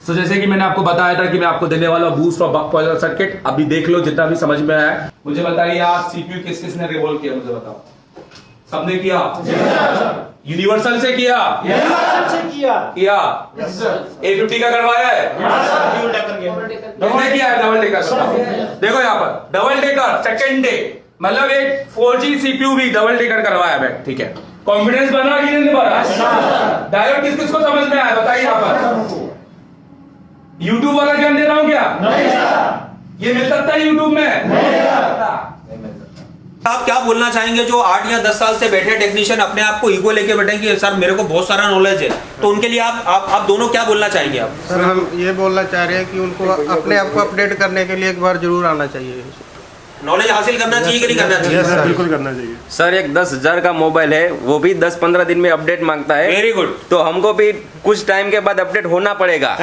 तो जैसे कि मैंने आपको बताया था कि मैं आपको देने वाला बूस्ट और बक पॉइजर सर्किट, अभी देख लो जितना भी समझ में आया है। मुझे बताइए आप सीपीयू किस किस ने रिवॉल्व किया, मुझे बताओ। सबने किया? यूनिवर्सल से किया? किया। A50 का करवाया है? किसने किया है डबल डेकर? देखो यहाँ पर डबल डेकर सेकंड डे, मतलब एक 4G सीपीयू भी डबल डेकर करवाया है। ठीक है, कॉन्फिडेंस बना कि नहीं बना? डायरेक्ट किस किस को समझ में आया बताइए यहाँ पर। यूट्यूब वाला ज्ञान दे रहा हूं क्या? नहीं। ये मिल सकता है यूट्यूब में? नहीं। आप क्या बोलना चाहेंगे जो 8 या 10 साल से बैठे टेक्नीशियन अपने आप को ईगो लेके बैठे कि सर मेरे को बहुत सारा नॉलेज है, तो उनके लिए आप दोनों क्या बोलना चाहेंगे? आप सर हम ये बोलना चाह रहे हैं कि उनको अपने आप को अपडेट करने के लिए एक बार जरूर आना चाहिए। नॉलेज हासिल करना चाहिए कि नहीं करना चाहिए? सर बिल्कुल करना चाहिए सर। एक 10,000 का मोबाइल है, वो भी 10-15 दिन में अपडेट मांगता है। Very good. तो हमको भी कुछ टाइम के बाद अपडेट होना पड़ेगा।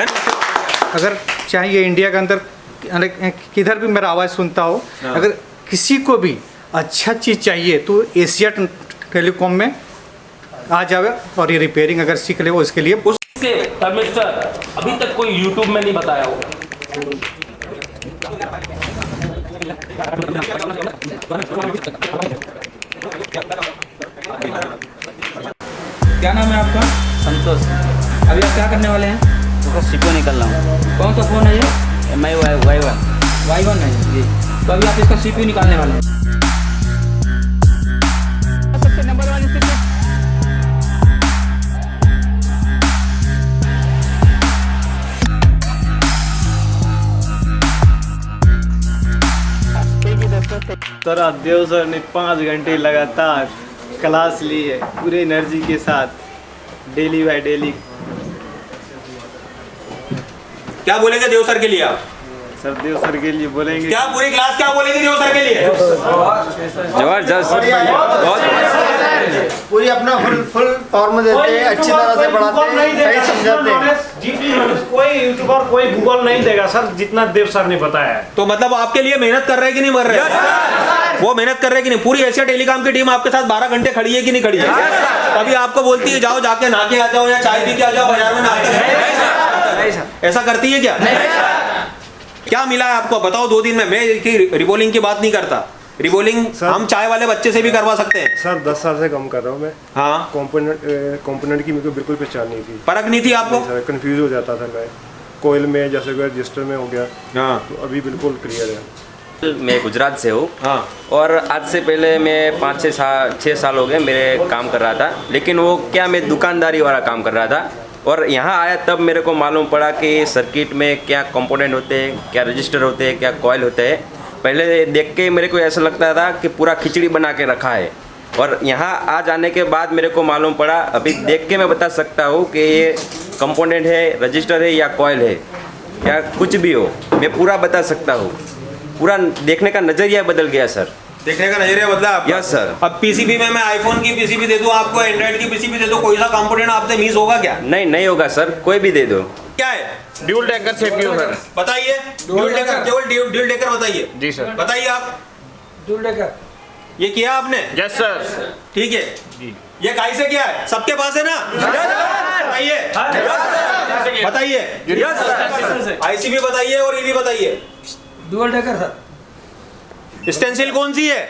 अगर चाहिए इंडिया के अंदर किधर भी मेरा आवाज़ सुनता हो, अगर किसी को भी अच्छा चीज़ चाहिए तो एशिया टेलीकॉम में आ जावे और ये रिपेयरिंग अगर सीख ले वो इसके लिए। उससे थर्मिस्टर अभी तक कोई यूट्यूब में नहीं बताया होगा। क्या नाम है आपका? संतोष। अभी आप क्या करने वाले हैं? तो सीपीयू निकल रहा हूँ। कौन सा फ़ोन है ये? MI Y1। Y1 है जी। तो अभी आप इसका सीपीयू निकालने वाले हैं। सबसे नंबर 1 स्थिति सर देव सर ने 5 घंटे लगातार क्लास ली है पूरे एनर्जी के साथ, डेली बाय डेली। क्या बोलेंगे देव सर के लिए आप? सर देव सर के लिए बोलेंगे क्या पूरी क्लास क्या बोलेगी देव सर के लिए? जबरदस्त, बहुत पूरी अपना फुल फॉर्म देते हैं, अच्छी तरह से पढ़ाते हैं, सही समझाते हैं। कोई यूट्यूबर कोई गूगल नहीं देगा सर जितना देव सर ने बताया है। तो मतलब आपके लिए मेहनत कर रहे हैं कि नहीं कर रहे हैं? वो मेहनत कर रहे हैं कि नहीं? पूरी एशिया टेलीकॉम की टीम आपके साथ 12 घंटे खड़ी है कि नहीं खड़ी है? कभी आपको बोलती है जाओ जाके नहा के आ जाओ या चाय पी के आ जाओ बाजार में नाश्ता, ऐसा करती है क्या? क्या मिला है आपको बताओ 2 दिन में? मैं रिबोलिंग की बात नहीं करता, रिबोलिंग हम चाय वाले बच्चे से भी करवा सकते हैं। सर 10 साल से काम कर रहा हूँ मैं। हाँ, कंपोनेंट की मेरे को बिल्कुल पहचान नहीं थी, फर्क नहीं थी आपको? सर कंफ्यूज हो जाता था मैं, कोयल में जैसे कोई रजिस्टर में हो गया। हाँ, तो अभी बिल्कुल क्लियर है। मैं गुजरात से हूँ। हाँ। और आज से पहले मैं 5-6 साल हो गए मेरे काम कर रहा था, लेकिन वो क्या मैं दुकानदारी वाला काम कर रहा था। और यहाँ आया तब मेरे को मालूम पड़ा कि सर्किट में क्या कंपोनेंट होते हैं, क्या रजिस्टर होते हैं, क्या कॉयल होते हैं। पहले देख के मेरे को ऐसा लगता था कि पूरा खिचड़ी बना के रखा है, और यहाँ आ जाने के बाद मेरे को मालूम पड़ा, अभी देख के मैं बता सकता हूँ कि ये कंपोनेंट है, रजिस्टर है या कॉयल है या कुछ भी हो, मैं पूरा बता सकता हूँ। पूरा देखने का नज़रिया बदल गया सर। देखने का नजरिया बदला आपका? Yes sir. अब पीसीबी में मैं आईफोन की पीसीबी दे दूं आपको, एंड्रॉइड की पीसीबी दे दूं, कोई सा कंपोनेंट आपसे मिस होगा क्या? नहीं होगा सर, कोई भी दे दो। क्या है? Dual decker CPU sir. बताइए। ड्यूल डेकर, केवल ड्यूल डेकर बताइए। जी सर। बताइए आप। ड्यूल डेकर ये किया आपने? Yes sir. ठीक है जी। ये काई से किया है? सबके पास है ना? बताइए बताइए। आईसीबी बताइए और ईवी बताइए। Dual decker sir. स्टेंसिल कौन सी है?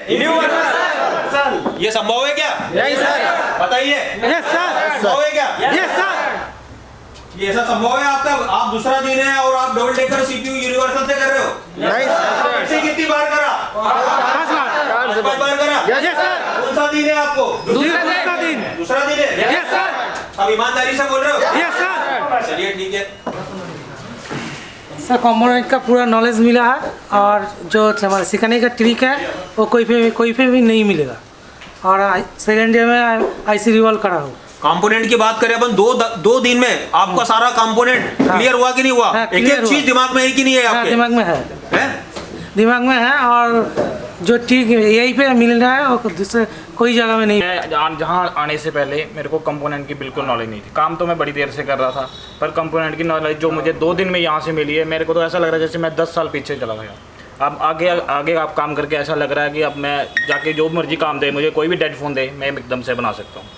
ये संभव है क्या? नहीं सर। बताइए। Yes sir. संभव है क्या? Yes sir. ये ऐसा संभव है आपका? आप दूसरा दिन है और आप डबल डेकर सीपीयू यूनिवर्सल से कर रहे हो? नहीं सर। से कितनी बार करा? 5 बार करा? Yes sir. कौन सा दिन है आपको? दूसरा दिन। दूसरा दिन है? Yes sir. अब ईमानदारी से बोल रहे हो? Yes sir. चलिए ठीक है। सर कंपोनेंट का पूरा नॉलेज मिला है, और जो हमारा सिखाने का ट्रिक है वो कोई पे भी नहीं मिलेगा। और सेकेंड डे में आईसी रिवॉल्व करा हो। कंपोनेंट की बात करें अपन, 2 दिन में आपका सारा कंपोनेंट क्लियर हुआ कि नहीं हुआ? हाँ, एक एक चीज दिमाग में है कि नहीं है हाँ, आपके? दिमाग में है। दिमाग में है, और जो ठीक यही पे मिल रहा है और दूसरे कोई जगह में नहीं। जहाँ आने से पहले मेरे को कंपोनेंट की बिल्कुल नॉलेज नहीं थी। काम तो मैं बड़ी देर से कर रहा था, पर कंपोनेंट की नॉलेज जो मुझे 2 दिन में यहाँ से मिली है, मेरे को तो ऐसा लग रहा है जैसे मैं 10 साल पीछे चला गया। अब आगे आप काम करके ऐसा लग रहा है कि अब मैं जाके जो मर्जी काम दे, मुझे कोई भी डेड फोन दे, मैं एकदम से बना सकता हूँ।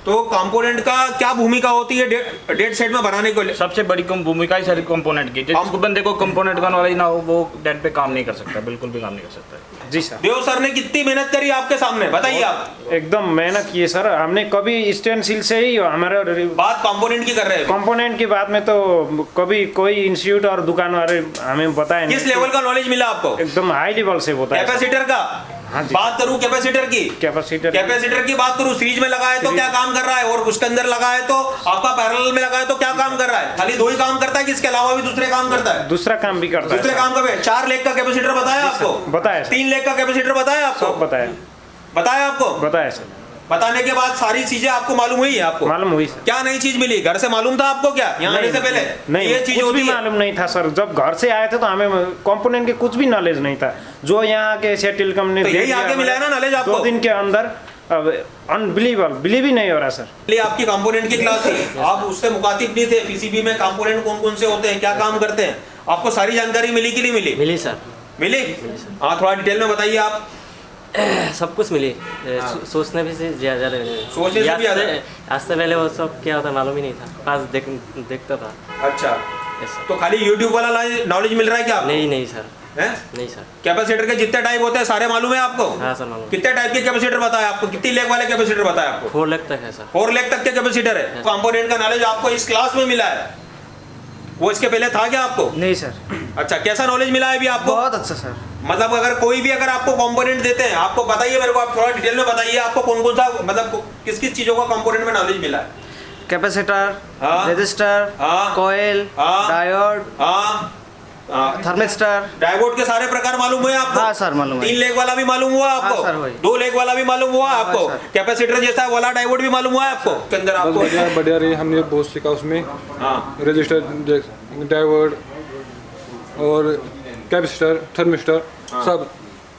तो कंपोनेंट का क्या भूमिका होती है डेड सेट में बनाने को? सबसे बड़ी भूमिका ही सारी कंपोनेंट की, जिसको बंदे को कंपोनेंट का नॉलेज ना हो वो डेट पे काम नहीं कर सकता, बिल्कुल भी काम नहीं कर सकता। जी सर। देव सर ने कितनी मेहनत करी आपके सामने, बताइए आप। एकदम मेहनत की है सर, हमने कभी स्टेनसिल से ही हमारे बात कंपोनेंट की कर रहे हैं। कंपोनेंट की बात में तो कभी कोई इंस्टीट्यूट और दुकान वाले हमें बताया नहीं। किस लेवल का नॉलेज मिला आपको? एकदम हाई लेवल से बताया। कैपेसिटर का हाँ जी। बात करूं, कैपेसिटर की कैपेसिटर की बात करूं, सीरीज में लगा है तो क्या काम कर रहा है, और उसके अंदर लगा है तो आपका पैरेलल में लगा है तो क्या काम कर रहा है? खाली दो ही काम करता है कि इसके अलावा भी दूसरे काम करता है? दूसरा काम भी करता है। दूसरे काम का 4 लेग का कैपेसिटर बताया आपको? बताया। 3 लेग का कैपेसिटर बताया आपको? सब बताया। बताया आपको? बताया सर। बताने के बाद सारी चीजें आपको मालूम हुई है? आपको मालूम हुई सर। क्या नई चीज मिली? घर से मालूम था आपको क्या यहाँ आने से पहले? नहीं, ये चीज कुछ भी होती है। मालूम नहीं था सर। जब घर से आए थे तो हमें कंपोनेंट के कुछ भी नॉलेज नहीं था, जो यहाँ के एशिया टेलीकॉम ने तो दे यही दिया आके मिला है ना नॉलेज आपको? 2 दिन के अंदर। अनबिलीवेबल, बिलीव ही नहीं हो रहा सर। ये आपकी कंपोनेंट की क्लास थी, आप उससे मुखातिब नहीं थे। पीसीबी में कंपोनेंट कौन कौन से होते हैं, क्या काम करते हैं, आपको सारी जानकारी मिली कि नहीं मिली? मिली सर। मिली? हाँ, थोड़ा डिटेल में बताइए आप। सब कुछ मिली। सोचने भी से ज़्यादा सोचने से भी ज़्यादा? आज से पहले वो सब क्या होता मालूम ही नहीं था, पास देखता था। अच्छा, तो खाली यूट्यूब वाला नॉलेज मिल रहा है क्या आपको? नहीं सर। है? नहीं सर। कैपेसिटर के जितने टाइप होते हैं सारे मालूम है आपको? हाँ सर मालूम। कितने टाइप के कैपेसिटर बताया आपको? कितनी लेग वाले कैपेसिटर बताया आपको? 4 लाख तक है सर। 4 लेग तक के कैपेसिटर है। कंपोनेंट का नॉलेज आपको इस क्लास में मिला है, वो इसके पहले था क्या आपको? नहीं सर। अच्छा, कैसा नॉलेज मिला है अभी आपको? बहुत अच्छा सर। मतलब अगर कोई भी अगर आपको कंपोनेंट देते हैं, आपको बताइए मेरे को, आप थोड़ा डिटेल में बताइए आपको कौन कौन सा, मतलब किस किस चीजों का कंपोनेंट में नॉलेज मिला है? कैपेसिटर, हाँ। रेजिस्टर, हाँ। कॉइल, हाँ। Diode, thermistor. डायोड के सारे प्रकार मालूम हुए आपको? हाँ सर मालूम है। 3 लेग वाला भी मालूम हुआ आपको? हाँ सर, वही। 2 लेग वाला भी मालूम हुआ आपको? सर। कैपेसिटर जैसा वाला डायोड भी मालूम हुआ है आपको? के अंदर आपको बढ़िया रही, हमने बहुत सीखा उसमें। हाँ, रजिस्टर, डायोड और कैपेसिटर, थर्मिस्टर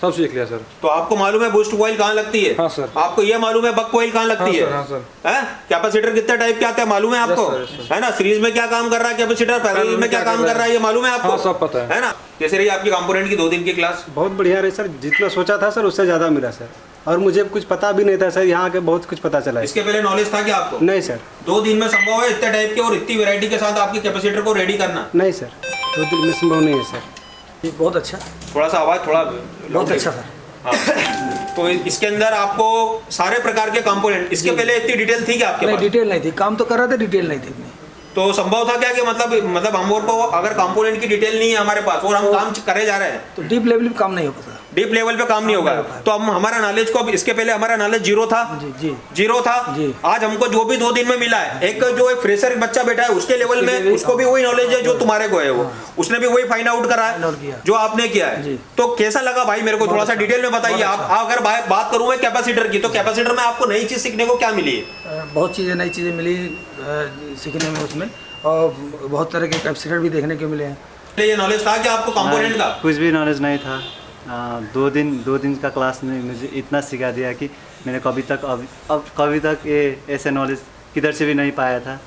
सब सीख लिया सर। तो आपको मालूम है बूस्ट कॉइल कहाँ लगती है? हाँ सर। आपको ये मालूम है बक कॉइल कहाँ लगती है? हाँ सर। हैं? कैपेसिटर कितने टाइप के आते हैं मालूम है आपको? है ना? सीरीज में क्या काम कर रहा है कैपेसिटर, पैरेलल में क्या काम कर रहा है, ये मालूम है आपको? हाँ, सब पता है। है ना? जैसे रही आपकी कंपोनेंट की 2 दिन की क्लास। बहुत बढ़िया रही सर, जितना सोचा था सर उससे ज़्यादा मिला सर, और मुझे कुछ पता भी नहीं था सर, यहाँ के बहुत कुछ पता चला है। इसके पहले नॉलेज था क्या आपको? नहीं सर। 2 दिन में संभव है इतने टाइप के और इतनी वैरायटी के साथ आपके कैपेसिटर को रेडी करना? नहीं सर, 2 दिन में संभव नहीं है सर। बहुत अच्छा। थोड़ा सा आवाज थोड़ा बहुत अच्छा सर। हाँ। तो इसके अंदर आपको सारे प्रकार के कंपोनेंट, इसके पहले इतनी डिटेल थी क्या आपके नहीं, पास? डिटेल नहीं थी, काम तो कर रहे थे, डिटेल नहीं थी इतनी। तो संभव था क्या कि मतलब हम को अगर कंपोनेंट की डिटेल नहीं है हमारे पास और हम काम करे जा रहे हैं तो डीप लेवल पे काम नहीं हो पाता। डीप लेवल पे काम नहीं होगा, तो हम हमारा नॉलेज को, इसके पहले हमारा नॉलेज जीरो था। जी। जीरो था। जी। आज हमको जो भी 2 दिन में मिला है, एक जो एक फ्रेशर बच्चा बैठा है उसके लेवल में उसको भी वही नॉलेज है जो तुम्हारे को है, वो उसने भी वही फाइंड आउट करा है जो आपने किया है। तो कैसा लगा भाई, मेरे को थोड़ा सा डिटेल में बताइए आप। अगर बात करूं मैं कैपेसिटर की, तो कैपेसिटर में आपको नई चीज सीखने को क्या मिली है? बहुत चीज़ें, नई चीज़ें मिली सीखने में उसमें, और बहुत तरह के कैपेसिटर भी देखने को मिले हैं। ये नॉलेज था कि आपको कंपोनेंट का? कुछ भी नॉलेज नहीं था। 2 दिन का क्लास में मुझे इतना सिखा दिया कि मैंने कभी तक ये ऐसे नॉलेज किधर से भी नहीं पाया था।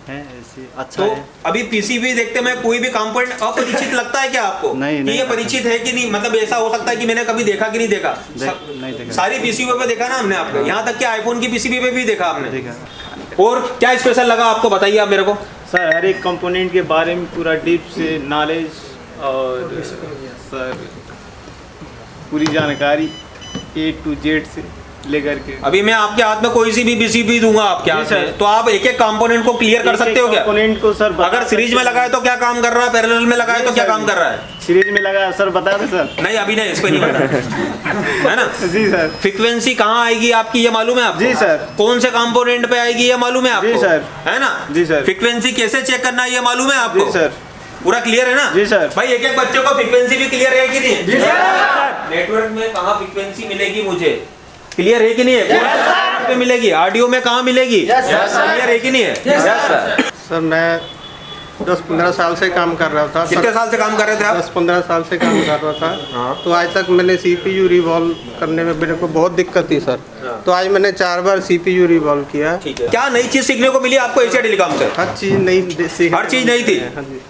है ऐसी अच्छा तो है। अभी पीसीबी देखते में कोई भी कंपोनेंट अपरिचित लगता है क्या आपको? नहीं, कि ये परिचित है कि नहीं, मतलब ऐसा हो सकता है कि मैंने कभी देखा कि नहीं देखा? नहीं देखा। सारी पीसीबी पे देखा ना हमने आपको, यहाँ तक कि आईफोन की पीसीबी पे भी देखा आपने। देखा। और क्या स्पेशल लगा आपको, बताइए आप मेरे को। सर हर एक कंपोनेंट के बारे में पूरा डीप से नॉलेज, और सर पूरी जानकारी A to Z से लेकर के। अभी मैं आपके हाथ में कोई सी भी पीसीबी दूंगा आपके हाथ में, तो आप एक एक कंपोनेंट को क्लियर कर सकते हो क्या? कंपोनेंट को सर अगर सीरीज में लगा है तो क्या काम कर रहा है, पैरेलल में लगा है तो क्या काम कर रहा है? सीरीज में लगा सर, बता दें सर? नहीं, अभी नहीं, इसको नहीं पता है ना? जी सर। फ्रीक्वेंसी कहाँ आएगी आपकी ये मालूम है आपको? जी सर। कौन से कंपोनेंट पे आएगी ये मालूम है आपको? जी सर। है ना? जी सर। फ्रीक्वेंसी कैसे चेक करना है ये मालूम है आपको? जी सर। पूरा क्लियर है ना? जी सर। भाई एक एक बच्चे को फ्रीक्वेंसी भी क्लियर है कि नहीं? जी सर। नेटवर्क में कहाँ फ्रीक्वेंसी मिलेगी मुझे, क्लियर है कि नहीं है? पे मिलेगी, ऑडियो में कहाँ मिलेगी, क्लियर है कि नहीं है? सर मैं 10-15 साल से काम कर रहा था। कितने साल से काम कर रहे थे आप? 10-15 साल से काम कर रहा था। तो आज तक मैंने CPU रिवॉल्व करने में मेरे को बहुत दिक्कत थी सर। तो आज मैंने 4 बार CPU रिवॉल्व किया। क्या नई चीज सीखने को मिली आपको एशिया टेलीकॉम से? हर चीज़ नई सीखी। हर चीज नई थी। हाँ जी।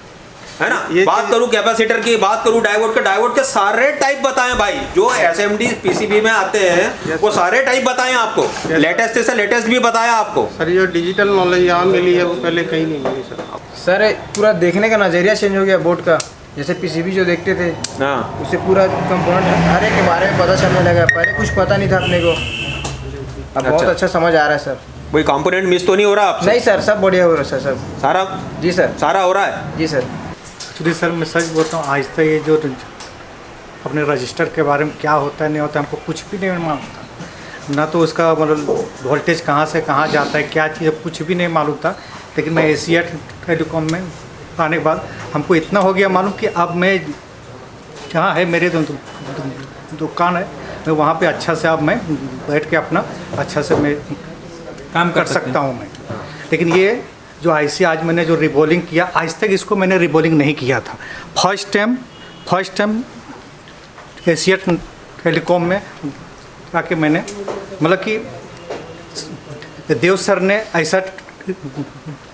है ना। ये बात चीज़- करूं कैपेसिटर की, बात करूं डायोड के सारे टाइप बताएं भाई, जो एसएमडी पीसीबी में आते हैं वो सारे टाइप बताएं आपको, लेटेस्ट से लेटेस्ट भी बताया आपको। सर जो डिजिटल नॉलेज यहाँ मिली है वो पहले कहीं नहीं मिली सर। सर पूरा देखने का नज़रिया चेंज हो गया बोर्ड का। जैसे पीसीबी जो देखते थे हाँ उससे पूरा कंपोनेंट हर एक के बारे में पता चलने लगा। पहले कुछ पता नहीं था अपने को, अब बहुत अच्छा समझ आ रहा है सर। कोई कंपोनेंट मिस तो नहीं हो रहा आपसे? नहीं सर, सब बढ़िया हो रहा है सर, सब। सारा जी सर, सारा हो रहा है। जी सर। एक्चुअली सर मैं सच बोलता हूँ, आज तक ये जो अपने रजिस्टर के बारे में क्या होता है नहीं होता है हमको कुछ भी नहीं मालूम था। ना तो उसका मतलब वोल्टेज कहाँ से कहाँ जाता है, क्या चीज़, कुछ भी नहीं मालूम था। लेकिन मैं एशिया टेलीकॉम में आने के बाद हमको इतना हो गया मालूम कि अब मैं जहाँ है मेरे दुकान है, मैं वहाँ पे अच्छा से अब मैं बैठ के अपना अच्छा से मैं काम कर सकता हूँ मैं। लेकिन ये जो आईसी आज मैंने जो रिबोलिंग किया, आज तक इसको मैंने रिबोलिंग नहीं किया था। फर्स्ट टाइम एशिया टेलीकॉम में आके मैंने मतलब कि देव सर ने ऐसा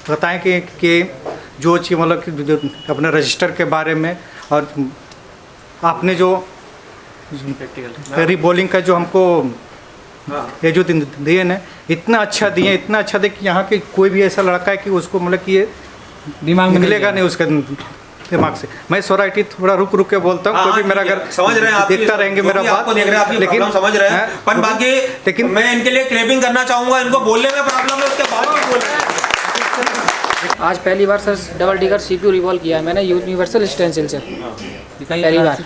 बताएं कि जो चीज़ मतलब कि जो अपने रजिस्टर के बारे में और आपने जो रिबोलिंग का जो हमको ये जो दिए ना, इतना अच्छा दिए कि यहाँ के कोई भी ऐसा लड़का है कि उसको मतलब कि ये दिमाग में निकलेगा नहीं उसका दिमाग से। मैं सोराइटी थोड़ा रुक के बोलता हूँ, कोई भी मेरा अगर समझ रहे हैं आप, देखता रहेंगे मेरा बात, देख रहे हैं आपकी लेकिन प्रॉब्लम समझ रहे हैं, पर बाकी लेकिन मैं इनके लिए क्लेपिंग करना चाहूंगा। इनको बोलने में प्रॉब्लम है, उसके बाद भी बोल रहे हैं। आज पहली बार सर डबल टिकर सीपीयू रिवॉल्व किया है मैंने यूनिवर्सल स्टेंसिल से, पहली बार।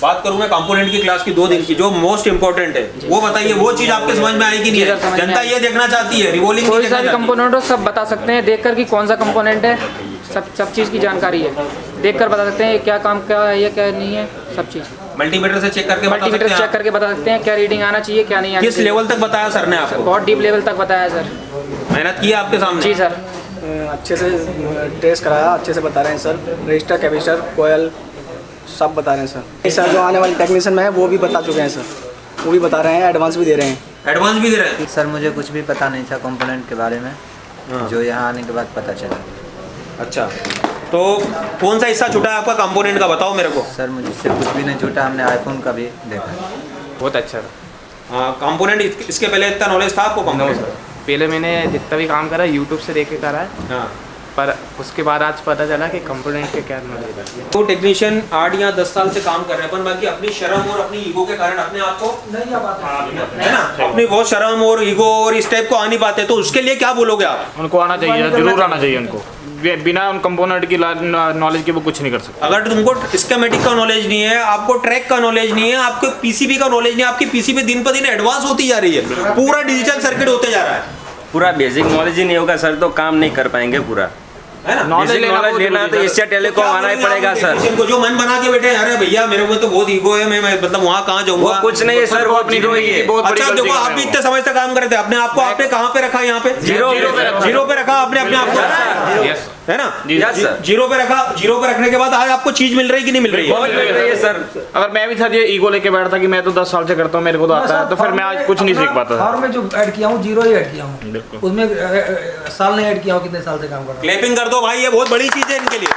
बात करूं मैं कंपोनेंट की क्लास की 2 दिन की, जो मोस्ट इंपोर्टेंट है वो बताइए, वो चीज आपके समझ में आएगी नहीं है? जनता ये देखना चाहती है, रिवॉल्विंग कोई सा भी कंपोनेंट हो सब बता सकते हैं देखकर कि कौन सा कंपोनेंट है, सब चीज़ की जानकारी है, देखकर बता सकते हैं क्या काम क्या है, ये क्या नहीं है, सब चीज़। मल्टीमीटर से चेक करके मल्टीमीटर चेक करके बता सकते हैं क्या रीडिंग आना चाहिए क्या नहीं आना किस चाहिए। लेवल तक बताया सर ने आपको? बहुत डीप लेवल तक बताया सर, मेहनत की है आपके सामने? जी सर। अच्छे से टेस्ट कराया, अच्छे से बता रहे हैं सर। रजिस्टर, कैपेसिटर, कोयल सब बता रहे हैं सर। सर जो आने वाले टेक्नीशियन में है वो भी बता चुके हैं सर, वो भी बता रहे हैं, एडवांस भी दे रहे हैं। एडवांस भी दे रहे हैं? सर मुझे कुछ भी पता नहीं था कंपोनेंट के बारे में, जो यहाँ आने के बाद पता चला। अच्छा, तो कौन सा हिस्सा छूटा है आपका कंपोनेंट का, बताओ मेरे को। सर मुझसे कुछ भी नहीं छूटा, हमने आईफोन का भी देखा। बहुत अच्छा था कंपोनेंट। इसके पहले इतना नॉलेज था आपको कंपोनेंट? पहले मैंने जितना भी काम करा यूट्यूब से देख के करा है, हाँ। पर उसके बाद आज पता चला कि कंपोनेंट के क्या नॉलेज है। तो टेक्नीशियन 8 या 10 साल से काम कर रहे हैं, पर बाकी अपनी शर्म और अपनी ईगो के कारण अपने आप को नहीं आ पाते, है ना, अपनी बहुत शर्म और ईगो और इस टाइप को आ नहीं पाते, तो उसके लिए क्या बोलोगे आप? उनको आना चाहिए, जरूर आना चाहिए उनको। बिना उन कंपोनेंट की नॉलेज के वो कुछ नहीं कर सकते। अगर तुमको स्कीमेटिक का नॉलेज नहीं है, आपको ट्रैक का नॉलेज नहीं है, आपको पीसीबी का नॉलेज नहीं है, आपकी पीसीबी दिन पर दिन एडवांस होती जा रही है, पूरा डिजिटल सर्किट होते जा रहा है, पूरा बेसिक नॉलेज ही नहीं होगा सर तो काम नहीं कर पाएंगे पूरा। है ना। नॉलेज लेना तो एशिया टेलीकॉम आना ही पड़ेगा सर। इनको जो मन बना के बैठे, अरे भैया मेरे को तो बहुत ईगो है, मैं मतलब वहाँ कहाँ जाऊंगा, वो कुछ नहीं है सर, वो जीरो ही है। अच्छा देखो, आप भी इतने समय से काम करते हैं, अपने आप को आपने कहाँ पे रखा? यहाँ पे जीरो पे रखा आपने अपने आप को, है ना। जीरो पे रखा, जीरो पे रखने के बाद आज आपको चीज मिल रही कि नहीं मिल रही है? सर अगर मैं भी था ये ईगो लेके बैठता कि मैं तो 10 साल से करता हूँ, मेरे को तो आता है, तो फिर मैं आज कुछ नहीं सीख पाता। और मैं जो ऐड किया हूँ जीरो ही ऐड किया हूँ, उसमें साल नहीं ऐड किया हूँ, कितने साल से काम कर रहा हूँ। क्लैपिंग कर दो भाई, ये बहुत बड़ी चीज है इनके लिए।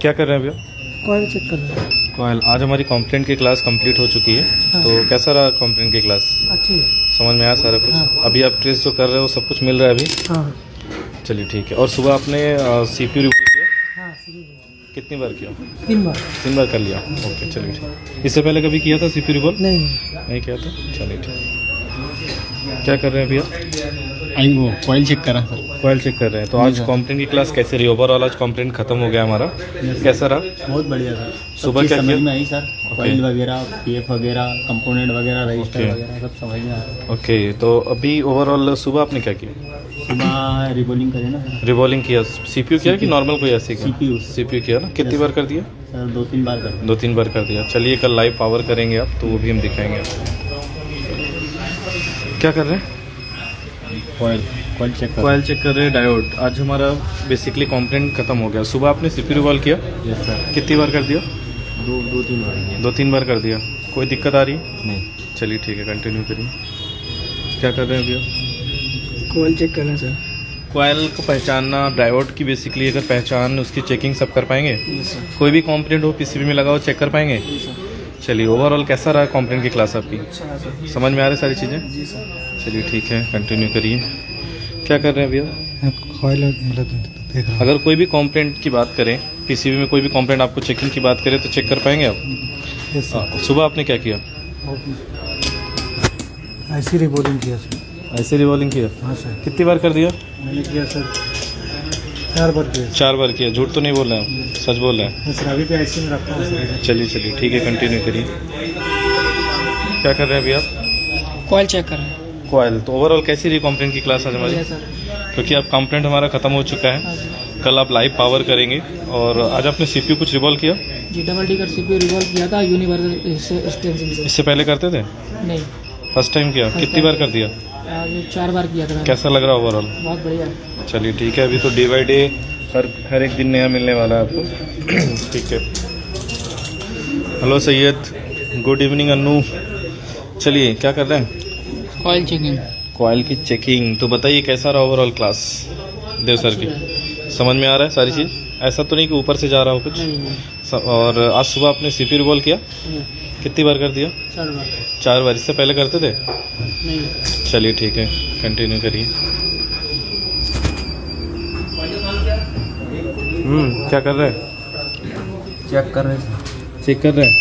क्या कर रहे हैं भैया? कॉइल चेक कर रहे हैं। कॉइल। आज हमारी कंप्लेंट की क्लास कंप्लीट हो चुकी है, तो कैसा रहा कंप्लेंट की क्लास? अच्छी है। समझ में आया सारा कुछ? अभी आप ट्रेस जो कर रहे हो सब कुछ मिल रहा है अभी? हाँ चलिए ठीक है। और सुबह आपने CPU रिवॉल्व किया? हाँ कितनी बार किया? 3 बार। 3 बार कर लिया। ओके चलिए ठीक। इससे पहले कभी किया था CPU रिवॉल्व? नहीं किया था। चलिए ठीक। क्या कर रहे हैं भैया? वो कॉइल चेक करा सर। कॉइल चेक कर रहे हैं। तो आज कंप्लेंट की क्लास कैसे रही? ओवरऑल आज कंप्लेंट खत्म हो गया हमारा, कैसा रहा? बहुत बढ़िया सर। सुबह क्या समझ किया? में आई सर, कॉइल वगैरह, PF वगैरह, कंपोनेंट वगैरह, रजिस्टर वगैरह सब समझ में आया। ओके, तो अभी ओवरऑल सुबह आपने क्या किया? सुबह रिबॉलिंग करें ना। रिवॉल्विंग किया। CPU किया कि नॉर्मल कोई ऐसे किया? CPU किया ना। कितनी बार कर दिया? सर 2-3 बार कर। 2-3 बार कर दिया। चलिए कल लाइव पावर करेंगे आप, तो वो भी हम दिखाएंगे आपको। क्या कर रहे हैं? कॉइल चेक कर रहे हैं, डायोड। आज हमारा बेसिकली कंप्लेंट खत्म हो गया। सुबह आपने CPU रिवॉल्व किया? Yes sir. कितनी बार कर दिया? 2-3 बार किया। 2-3 बार कर दिया। कोई दिक्कत आ रही है? नहीं। चलिए ठीक है, कंटिन्यू करिए। क्या कर रहे हैं भैया? कॉइल चेक कर रहे हैं सर। कॉइल को पहचानना, डायोड की बेसिकली अगर पहचान, उसकी चेकिंग सब कर पाएंगे? कोई भी कंप्लेंट हो PCB में लगा हो चेक कर पाएंगे? चलिए ओवरऑल कैसा रहा कंप्लेंट की क्लास आपकी? समझ में आ रही सारी चीज़ें? जी सर। चलिए ठीक है, कंटिन्यू करिए। क्या कर रहे हैं भैया? कॉइल देख रहा हूँ। अगर कोई भी कंप्लेंट की बात करें, PCB में कोई भी कंप्लेंट आपको चेकिंग की बात करें तो चेक कर पाएंगे आप? Yes sir. सुबह आपने क्या किया? ऐसी रिबॉलिंग किया सर। ऐसे रिवॉल्विंग किया? हाँ सर। कितनी बार कर दिया? मैंने किया सर 4 बार किया। 4 बार किया। झूठ तो नहीं बोल रहे हैं, सच बोल रहे हैं? सर अभी तो ऐसे में रखता हूँ सर। चलिए ठीक है, कंटिन्यू करिए। क्या कर रहे हैं अभी आप? कॉइल चेक कर रहे हैं। कॉइल। तो ओवरऑल कैसी रही कंप्लेंट की क्लास आज हमारी? क्योंकि अब कंप्लेंट हमारा खत्म हो चुका है, कल आप लाइव पावर करेंगे। और आज आपने CPU कुछ रिवॉल्व किया? जी डबल डी का CPU रिवॉल्व किया था यूनिवर्सल एक्सटेंशन से। इससे पहले करते थे? नहीं, फर्स्ट टाइम किया। कितनी बार कर दिया? आज 4 बार किया था। कैसा लग रहा ओवरऑल? बहुत बढ़िया। चलिए ठीक है। अभी तो डे बाई डे हर एक दिन नया मिलने वाला है आपको। ठीक है। Hello Syed, good evening Annu. चलिए क्या कर रहे हैं? Coil checking. कॉइल की चेकिंग। तो बताइए कैसा रहा ओवरऑल क्लास देव सर की? समझ में आ रहा है सारी चीज़? ऐसा तो नहीं कि ऊपर से जा रहा हो कुछ? और आज सुबह आपने CPU रिवॉल्व किया? कितनी बार कर दिया? 4 बार। 4 बार। इससे पहले करते थे? नहीं। चलिए ठीक है, कंटिन्यू करिए। क्या कर रहे हैं? चेक कर रहे हैं। चेक कर रहे हैं?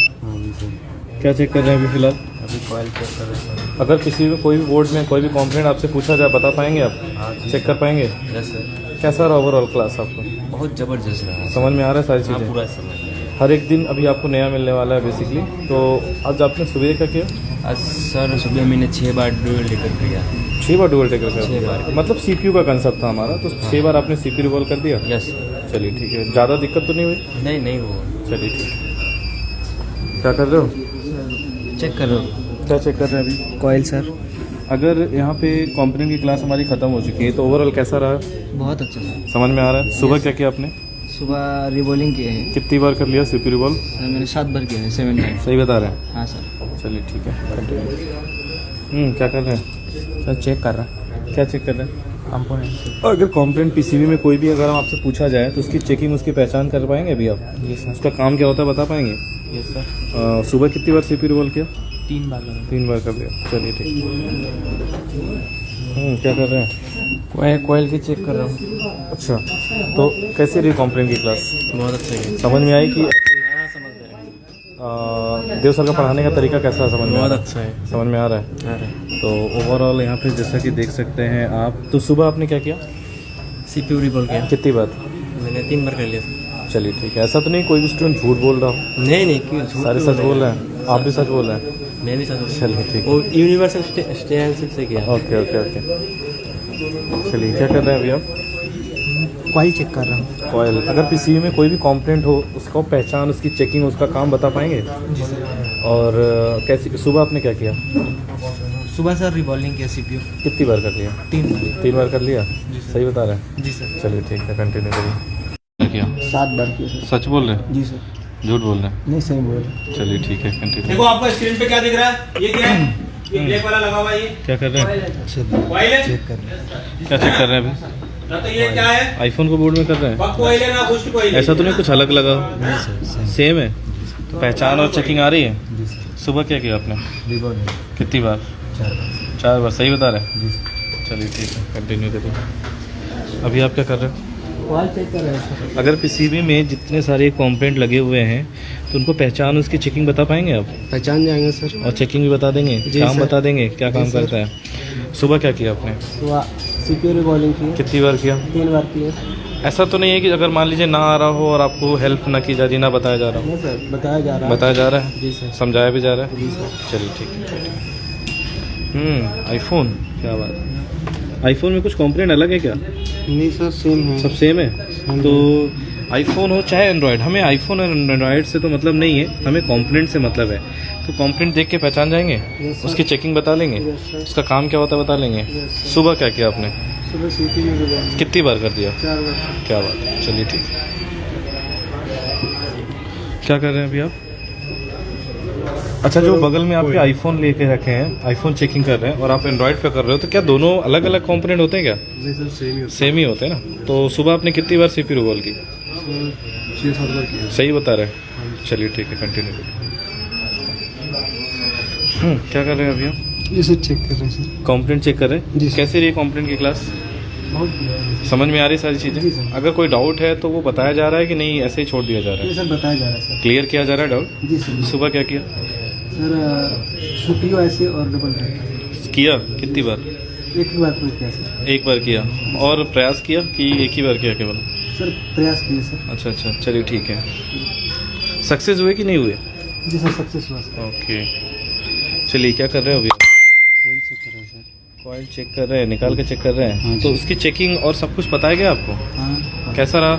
क्या चेक कर रहे हैं अभी फिलहाल? अभी कॉइल चेक कर रहे हैं। अगर किसी भी कोई भी बोर्ड में कोई भी कंप्लेंट आपसे पूछा जाए, बता पाएंगे आप? चेक कर पाएंगे? Yes sir. कैसा रहा ओवरऑल क्लास आपको? बहुत ज़बरदस्त रहा। समझ में आ रहा है सारी चीज़ें? पूरा समझ में। हर एक दिन अभी आपको नया मिलने वाला है बेसिकली। तो आज आपने सुबह क्या किया? आज सर सुबह मैंने 6 बार ड्यूल लेकर गया। 6 बार डुअल टेकर कर 6 दिया? बार। मतलब CPU का कंसेप्ट था हमारा, तो 6 बार आपने CPU रिवॉल्व कर दिया? यस। चलिए ठीक है। ज़्यादा दिक्कत तो नहीं हुई? नहीं हुआ। चलिए ठीक है। क्या कर रहे हो? चेक कर रहे हो? क्या चेक कर रहे हैं अभी? Coil sir. अगर यहाँ पे कंप्लेंट की क्लास हमारी ख़त्म हो चुकी है, तो ओवरऑल कैसा रहा? बहुत अच्छा सर। समझ में आ रहा है? सुबह क्या किया आपने? सुबह रिबॉलिंग किए हैं। कितनी बार कर लिया CPU रिवॉल्व? सर मैंने 7 बार किया है, 7 टाइम। सही बता रहे हैं? हाँ सर। चलिए ठीक है, कंटिन्यू। क्या कर रहे हैं? सर चेक कर रहा है। क्या चेक कर रहे हैं? कंपोनेंट। अगर कंप्लेंट PCB में कोई भी अगर हम आपसे पूछा जाए तो उसकी चेकिंग, उसकी पहचान कर पाएंगे अभी आप? जी सर। उसका काम क्या होता है बता पाएंगे? Yes sir. सुबह कितनी बार CPU रिवॉल्व किया? 3 बार लगा। 3 बार कर लिया। चलिए ठीक। क्या कर रहे हैं? कॉइल की चेक कर रहा हूँ। अच्छा, तो कैसी रही कंप्लेंट की क्लास? बहुत अच्छा है। समझ में आई कि देव सर का पढ़ाने का तरीका कैसा है? समझ में? बहुत अच्छा है। समझ में आ रहा है? तो ओवरऑल यहाँ पे जैसा कि देख सकते हैं आप, तो सुबह आपने क्या किया? CPU रिवॉल्व किया। कितनी बार? मैंने 3 बार कर लिया। चलिए ठीक है। ऐसा तो नहीं कोई भी स्टूडेंट झूठ बोल रहा हो? नहीं क्यों झूठ? सारे सच बोल रहे हैं? आप भी सच बोल रहे हैं? मैं भी सच। चलिए ठीक है। वो यूनिवर्सल एक्सटेंशन से किया। ओके। चलिए क्या कर रहे हैं अभी आप? कॉइल चेक कर रहा हूँ। कॉइल। अगर PCB में कोई भी कंप्लेंट हो, उसको पहचान, उसकी चेकिंग, उसका काम बता पाएंगे? जी सर। और कैसी सुबह आपने क्या किया? सुबह सर रिवॉल्विंग किया CPU। कितनी बार कर लिया? 3 बार। 3 बार कर लिया? सही बता रहे हैं? जी सर। चलिए ठीक है, कंटिन्यू करिए। क्या 7 बार किया सर। सच बोल रहे हैं? जी सर। झूठ बोल रहे हैं? नहीं सही बोल रहे। चलिए ठीक है, कंटिन्यू। देखो आपको स्क्रीन पे क्या दिख रहा है? ये क्या है? ये ब्लैक वाला लगा हुआ है। ये क्या कर रहे हैं? कॉइल है। चेक कर रहे हैं। क्या चेक कर रहे हैं अभी? तो ये क्या है? आईफोन को बोर्ड में कर रहे हैं। बक कोयले ना बुस्ट कोयले। ऐसा तो नहीं कुछ अलग लगा? सेम है। पहचान और चेकिंग आ रही है? सुबह क्या किया आपने? कितनी बार? 4 बार। सही बता रहे हैं? चलिए ठीक है, कंटिन्यू करिए। अभी आप क्या कर रहे हो? चेक कर रहे हैं। अगर पीसीबी में जितने सारे कंपोनेंट लगे हुए हैं तो उनको पहचान, उसकी चेकिंग बता पाएंगे आप? पहचान जाएंगे सर। और चेकिंग भी बता देंगे? काम बता देंगे क्या काम करता है? सुबह क्या किया आपने? सुबह सीपीयू रिकॉलिंग की। कितनी बार किया? 3 बार किए। ऐसा तो नहीं है कि अगर मान लीजिए ना आ रहा हो और आपको हेल्प ना की जा रही, ना बताया जा रहा हो? नहीं सर, बताया जा रहा है। बताया जा रहा है? जी सर। समझाया भी जा रहा है? जी सर। चलिए ठीक है। आईफोन, क्या बात है। आईफोन में कुछ कंपोनेंट अलग है क्या? नहीं सर, सेम है। सब सेम है? तो आईफोन हो चाहे एंड्रॉयड, हमें आईफोन और एंड्रॉयड से तो मतलब नहीं है, हमें कंपोनेंट से मतलब है। तो कंपोनेंट देख के पहचान जाएंगे? उसकी चेकिंग बता लेंगे? उसका काम क्या होता है बता लेंगे? सुबह क्या किया आपने? सुबह सीपीयू में कितनी बार कर दिया? 4 बार। क्या बात है, चलिए ठीक है। क्या कर रहे हैं अभी आप? अच्छा, जो बगल में आपके आईफोन लेके रखे हैं, आईफोन चेकिंग कर रहे हैं और आप एंड्रॉयड पे कर रहे हो, तो क्या दोनों अलग अलग कंपोनेंट होते हैं क्या? नहीं सर, सेम ही सेम ही होते हैं ना। तो सुबह आपने कितनी बार सीपीयू रिवॉल्व की? 6-7 बार किया। सही बता रहे हैं? चलिए ठीक है, कंटिन्यू करिए। क्या कर रहे हैं अभी आप? ये सर चेक कर रहे हैं सर। कंपोनेंट चेक कर रहे हैं? कैसे रही कंपोनेंट की क्लास? बहुत बढ़िया है। समझ में आ रही सारी चीज़ें? जी सर। अगर कोई डाउट है तो वो बताया जा रहा है कि नहीं ऐसे ही छोड़ दिया जा रहा ये है? सर बताया जा रहा है सर। क्लियर किया जा रहा है डाउट? जी सर। सुबह क्या किया? सर सीपीयू ऐसे और डबल किया कितनी बार? एक ही बार किया सर। एक बार किया। और प्रयास किया कि एक ही बार किया केवल? सर प्रयास किए सर। अच्छा अच्छा, चलिए ठीक है। सक्सेस हुए कि नहीं हुए? जी सर, सक्सेस हुआ सर। ओके, चलिए क्या कर रहे हो अभी? कोयल चेक कर रहे हैं सर। कॉइल चेक कर रहे हैं, निकाल के चेक कर रहे हैं। हाँ तो जी। उसकी चेकिंग और सब कुछ बताया गया आपको? हाँ। कैसा रहा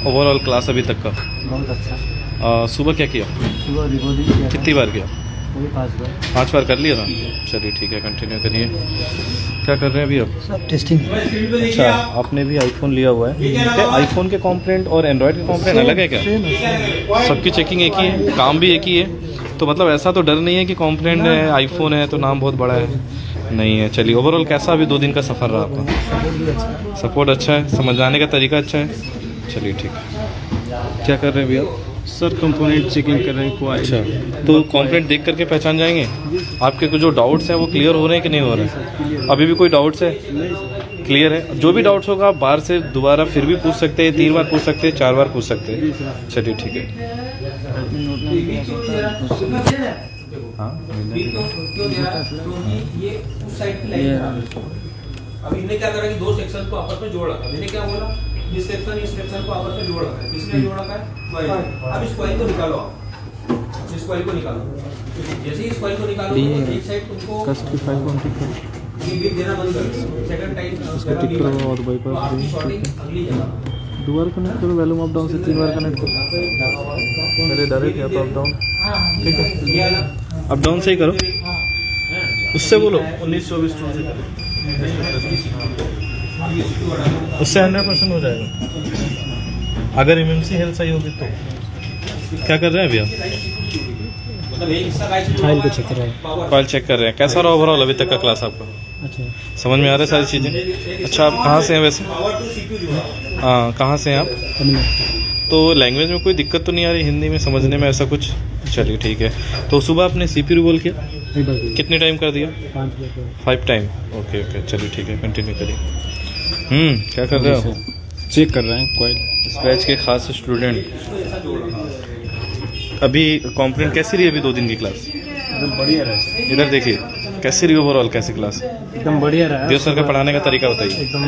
ओवरऑल क्लास अभी तक का? बहुत अच्छा। सुबह क्या किया? सुबह रिकॉर्डिंग किया। कितनी बार किया? वही 5 बार। 5 बार कर लिया था? चलिए ठीक है, कंटिन्यू करिए। क्या कर रहे हैं अभी आप? सब टेस्टिंग। अच्छा, आपने भी आईफोन लिया हुआ है। क्या आईफोन के कंपोनेंट और एंड्रॉयड के कंपोनेंट अलग है क्या? सबकी चेकिंग एक ही है, काम भी एक ही है? तो मतलब ऐसा तो डर नहीं है कि कंपोनेंट है, आईफोन है तो नाम बहुत बड़ा है? नहीं है। चलिए, ओवरऑल कैसा अभी 2 दिन का सफ़र रहा आपका? सपोर्ट अच्छा है, समझाने का तरीका अच्छा है? चलिए ठीक है। क्या कर रहे हैं अभी आप? सर कंपोनेंट चेकिंग कर रहे हैं। कोई अच्छा, तो कंपोनेंट देख करके पहचान जाएंगे? आपके कुछ जो डाउट्स हैं वो क्लियर हो रहे हैं कि नहीं हो रहे हैं? अभी भी कोई डाउट्स है? क्लियर है? जो भी डाउट्स होगा आप बाहर से दोबारा फिर भी पूछ सकते हैं, 3 बार पूछ सकते हैं, 4 बार पूछ सकते हैं। चलिए ठीक है। हाँ, अब इन्होंने क्या करा कि 2 सेक्शन को आपस में जोड़ रखा। मैंने क्या बोला, इस सेक्शन को आपस में जोड़ रखा है। किसने जोड़ रखा है? कॉइल। अब इस कॉइल को निकालो आप। इस कॉइल को निकालो। जैसे ही इस कॉइल को निकालो तो एक साइड तुमको कस्ट की फाइल को टिक करो, ये बिट देना बंद कर दो। सेकंड टाइम इसको टिक करो और बाईपास आपकी शॉर्टिंग अगली जगह 2 बार कनेक्ट करो, वॉल्यूम अप डाउन से 3 बार कनेक्ट करो। पहले डायरेक्ट या तो अप डाउन, ठीक है? अप डाउन से ही करो, उससे बोलो 1924 से करो, उससे 100% हो जाएगा अगर एमएमसी हेल्थ सही होगी तो। क्या कर रहे हैं अभी आप? फाइल को चेक कर रहे हैं। फाइल चेक कर रहे हैं। कैसा रहा ओवरऑल अभी तक का क्लास आपका? अच्छा, समझ में आ रहा है सारी चीज़ें? अच्छा, आप कहाँ से हैं वैसे? हाँ, कहाँ से हैं आप? तो लैंग्वेज में कोई दिक्कत तो नहीं आ रही हिंदी में समझने में, ऐसा कुछ? चलिए ठीक है। तो सुबह आपने सीपीयू बोल किया कितने टाइम कर दिया? 5 टाइम। ओके ओके, चलिए ठीक है, कंटिन्यू करिए। क्या कर रहे हो? चेक कर रहे हैं कॉइल। इस बैच के खास स्टूडेंट। अभी कंपोनेंट कैसी रही अभी 2 दिन की क्लास? एकदम बढ़िया रहा सर। इधर देखिए, कैसी रही ओवरऑल, कैसी क्लास? एकदम बढ़िया रहा। देव सर का पढ़ाने का तरीका बताइए। एकदम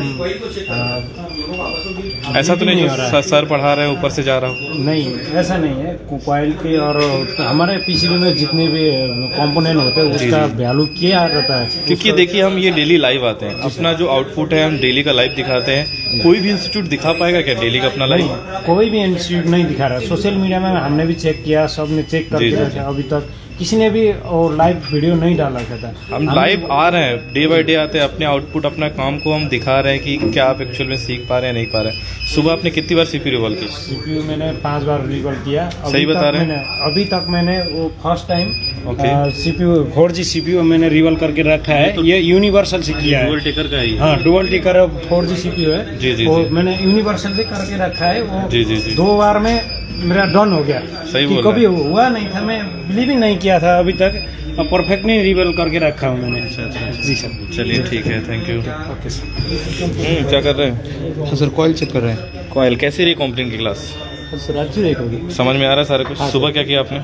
ऐसा तो नहीं सर पढ़ा रहे हैं ऊपर से जा रहा हूँ? नहीं, ऐसा नहीं है। कॉइल के और हमारे पीसीबी में जितने भी कंपोनेंट होते हैं उसका वैल्यू क्या रहता है, क्योंकि देखिए हम ये डेली लाइव आते हैं, अपना जो आउटपुट है हम डेली का लाइव दिखाते हैं। कोई भी इंस्टीट्यूट दिखा पाएगा क्या डेली का अपना लाइव? कोई भी इंस्टीट्यूट नहीं दिखा रहा। सोशल मीडिया में हमने भी चेक किया, सब ने चेक करके रखा, अभी तक किसी ने भी और लाइव वीडियो नहीं डाला था। हम लाइव आ रहे हैं, डे बाय डे आते हैं, अपने आउटपुट अपना काम को हम दिखा रहे हैं कि क्या आप एक्चुअल में सीख पा रहे हैं नहीं पा रहे हैं। सुबह आपने कितनी बार सीपीयू रिवॉल्व की? सीपीयू मैंने 5 बार रिवॉल्व किया। सही बता रहे हैं? अभी तक मैंने वो first time okay. CPU 4G CPU मैंने रिवॉल्व करके रखा है। ये यूनिवर्सल से किया है। डुअल टिकर का ही है। हाँ, डुअल टिकर 4G CPU है। जी जी वो जी। मैंने यूनिवर्सल से करके रखा है। वो जी जी जी। 2 बार में मेरा डन हो गया। सही कि बोल कभी रहे हैं। हुआ नहीं था, मैं बिलीव ही नहीं किया था अभी तक। परफेक्टली रिवॉल्व करके रखा हूँ मैंने। जी सर। चलिए ठीक है, थैंक यू। Okay sir. क्या कर रहे हैं? हाँ सर, कॉइल चेक कर रहे हैं। कॉयल कैसी रही कंप्लेंट की क्लास? सर अच्छी रही होगी। समझ में आ रहा है सारा कुछ? हाँ, सुबह क्या किया आपने?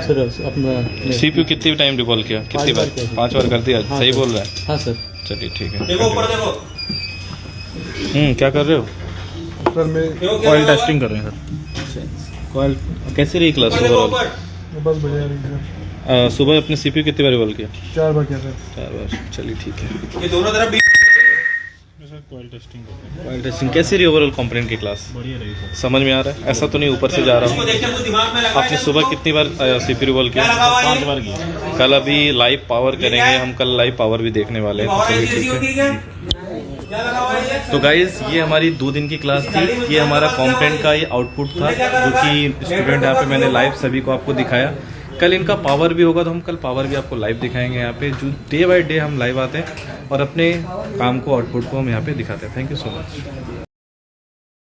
सर अपना सीपीयू कितनी टाइम रिकॉल किया? कितनी बार? 5 बार कर दिया। हाँ, सही सर। बोल रहा है? हाँ सर। चलिए ठीक है। देखो ऊपर देखो। क्या कर रहे हो? सर मैं कॉयल टेस्टिंग कर रहे हैं सर। कॉयल कैसी रही क्लास ओवरऑल? बस बढ़िया रही सर। सुबह अपने सीपीयू कितनी बार रिकॉल किया? 4 बार किया सर। 4 बार। चलिए ठीक है। ये दोनों तरफ भी कॉइल टेस्टिंग कॉयल टेस्टिंग कैसी रही ओवरऑल कंप्लेंट की क्लास? बढ़िया रही सर। समझ में आ रहा है? ऐसा तो नहीं ऊपर से जा रहा हूँ। देखते कुछ दिमाग में लगा। आपने सुबह कितनी बार सीपीयू रिकॉल किया? 5 बार किया। कल अभी लाइव पावर करेंगे हम। कल लाइव पावर भी देखने वाले हैं। चलिए ठीक है। तो गाइज ये हमारी 2 दिन की क्लास थी। ये हमारा कंप्लेंट का ये आउटपुट था जो कि स्टूडेंट यहाँ पे मैंने लाइव सभी को आपको दिखाया। कल इनका पावर भी होगा तो हम कल पावर भी आपको लाइव दिखाएंगे यहाँ पे। जो डे बाय डे हम लाइव आते हैं और अपने काम को आउटपुट को हम यहाँ पे दिखाते हैं। Thank you so much.